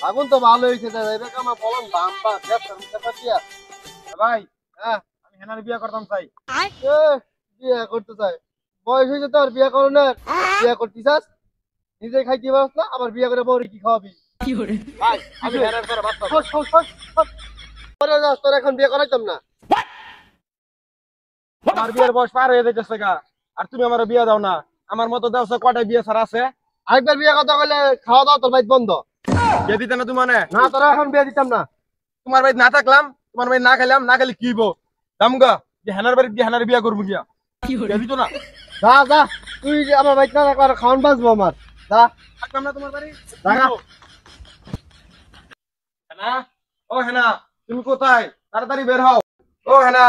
আগুন তো ভালো হয়েছে দাদা, এটা আমার বললাম দাম পা ভাই হ্যাঁ আমি হেনার বিয়ে করতাম চাই। এ, বিয়ে করতে চাই, বয়স হয়েছে তো আর বিয়ে করো না, বিয়ে করতে চাস নিজে খাইতে পারছ না, আবার বিয়ে করে বউরে কি খাওয়াবি? ভাই আমি হেনার করে বাচ্চা ফস, ফস, ফস, ফস। পরে যাস, তোর এখন বিয়ে করাইতাম না। আমার বিয়ের বয়স পার হয়ে যাচ্ছে গা, আর তুমি আমার বিয়ে দাও না। আমার মতো দেওয়া কটাই বিয়ে ছাড়া আছে। আরেকবার বিয়ে কথা বলে খাওয়া দাওয়া তোর বাইক বন্ধ। বিয়ে দিতে না তুমি মানে না, তোরা এখন বিয়ে দিতাম না। তোমার বাড়ি না থাকলাম, তোমার বাড়ি না খেলাম, না খেলে কি হইব? দাম গা যে হেনার বাড়ি দিয়ে হেনার বিয়ে করবো গিয়া, বিয়ে দিত না। যা যা, তুই যে আমার বাইক না থাকলে আর খাওয়ান বাঁচবো আমার। যা থাকলাম না তোমার বাড়ি। দেখা। হেনা, ও হেনা, তুমি কোথায়? তাড়াতাড়ি বের হও। ও হেনা,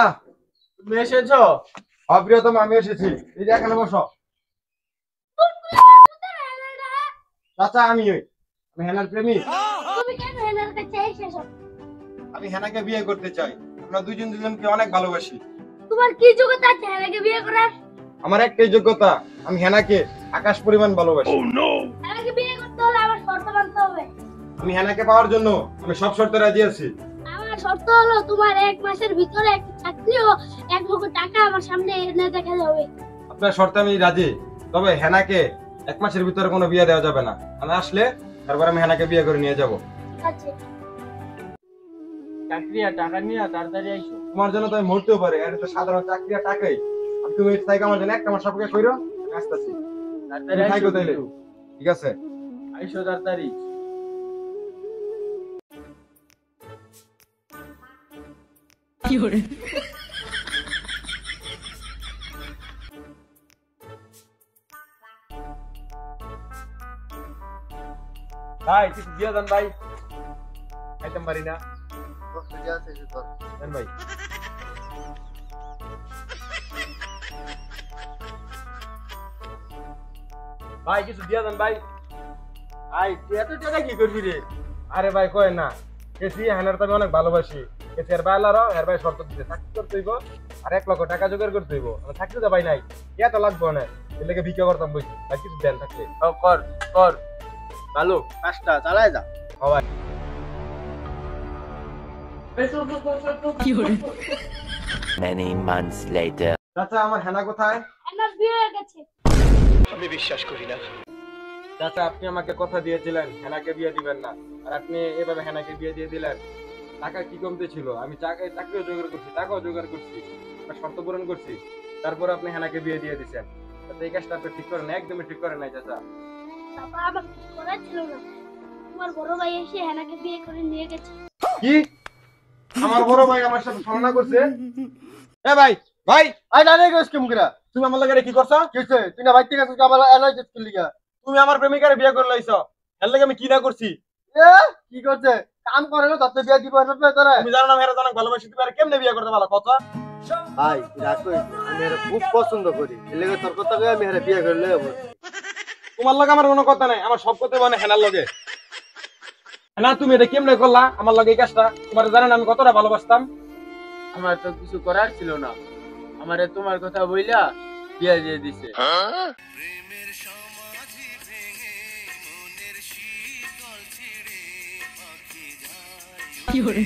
তুমি এসেছো? অপ্রিয়তম আমি এসেছি, এই যে এখানে বসো। চাচা আমি হেনার প্রেমী। তুমি কেন হেনার কাছে এসেছো? আমি হেনাকে বিয়ে করতে চাই। আমরা দুজন দুজনকে অনেক ভালোবাসি। তোমার কি যোগ্যতা আছে হেনাকে বিয়ে করার? আমার একটাই যোগ্যতা, আমি হেনাকে আকাশ পরিমাণ ভালোবাসি। হেনাকে বিয়ে করতে হলে আমার শর্ত মানতে হবে। আমি হেনাকে পাওয়ার জন্য আমি সব শর্তে রাজি আছি। আমার শর্ত হলো তোমার 1 মাসের ভিতরে একটা চাকরি ও 1 লক্ষ টাকা আমার সামনে এনে দেখা যাবে। আপনার শর্তে আমি রাজি, তবে হেনাকে 1 মাসের ভিতরে কোনো বিয়ে দেওয়া যাবে না। আমি আসলে তারপর আমি হেনাকে বিয়ে করে নিয়ে যাব। ঠিক আছে। চাকরি আর টাকা নিয়ে তাড়াতাড়ি আইসো। তোমার জন্য তো আমি মরতেও পারি, এটা তো সাধারণ চাকরি আর টাকাই। আর তুমি এর থেকে আমার জন্য একটা মাস অপেক্ষা করো, আমি আসতেছি। তাড়াতাড়ি তুমি আইসো থাকো তাইলে। কিন্তু। ঠিক আছে। আইসো তাড়াতাড়ি। ভাই কিছু দিয়ে দেন ভাই, খাইতাম পারি না। দেন ভাই। ভাই কিছু দিয়ে দেন ভাই। ভাই তুই এত টাকা কি করবি রে? আরে ভাই কয় না, কেসি হেনার তো আমি অনেক ভালোবাসি। কেসি এর বাইলারও এর ভাই শর্ত দিতে চাকরি করতে হইব, আর 1 লক্ষ টাকা জোগাড় করতে হইব। আমি চাকরি তো ভাই নাই, এত লাগবো না, এর লেগে ভিক্ষা করতাম বই। ভাই কিছু দেন থাকলে। কর কর। ভালো কাজটা চালাই যা। ভাই। Many months later. চাচা আমার হেনা কোথায়? হেনার বিয়ে হয়ে গেছে। চাচা আপনি আমাকে কথা দিয়েছিলেন হেনাকে বিয়ে দিবেন না, আর আপনি এভাবে হেনাকে বিয়ে দিয়ে দিলেন। টাকা কি কমতে ছিল? আমি চাকরিও জোগাড় করছি, টাকাও জোগাড় করছি, আপনার শর্ত পূরণ করছি, তারপর আপনি হেনাকে বিয়ে দিয়ে দিচ্ছেন। এই কাজটা আপনি ঠিক করেন, একদমই ঠিক করেন নাই চাচা। তারপর আমার কিছু করার ছিল না, তোমার বড় ভাই এসে হেনাকে বিয়ে করে নিয়ে গেছে। কি? আমার বড় ভাই আমার সাথে ছলনা করছে? এ ভাই, ভাই আই না রে গেছ কি মুখরা? তুমি আমার লাগে কি করছো? কি হইছে? তুই না বাইক থেকে আসছিস, আমার এলাই যেত কি লিগা? তুমি আমার প্রেমিকারে বিয়ে করে লাইছো, এর লাগে আমি কি না করছি? এ কি করছে? কাম করে না তাতে বিয়ে দিব না তোরা? তুমি জানো না আমি হেরা অনেক ভালোবাসি, তুমি আর কেমনে বিয়ে করতে ভালো কথা? ভাই রাখো, আমি এর খুব পছন্দ করি, এর লেগে তোর কথা কই আমি এর বিয়ে করে লইব। তোমার লগে আমার কোনো কথা নাই, আমার সব কথা মানে হেনার লগে। হেনা তুমি এটা কেমনে করলা আমার লগে এই কাজটা? তোমার জানেন আমি কতটা ভালোবাসতাম। আমার তো কিছু করার ছিল না, আমারে তোমার কথা বইলা বিয়ে দিয়ে দিছে। Fiore.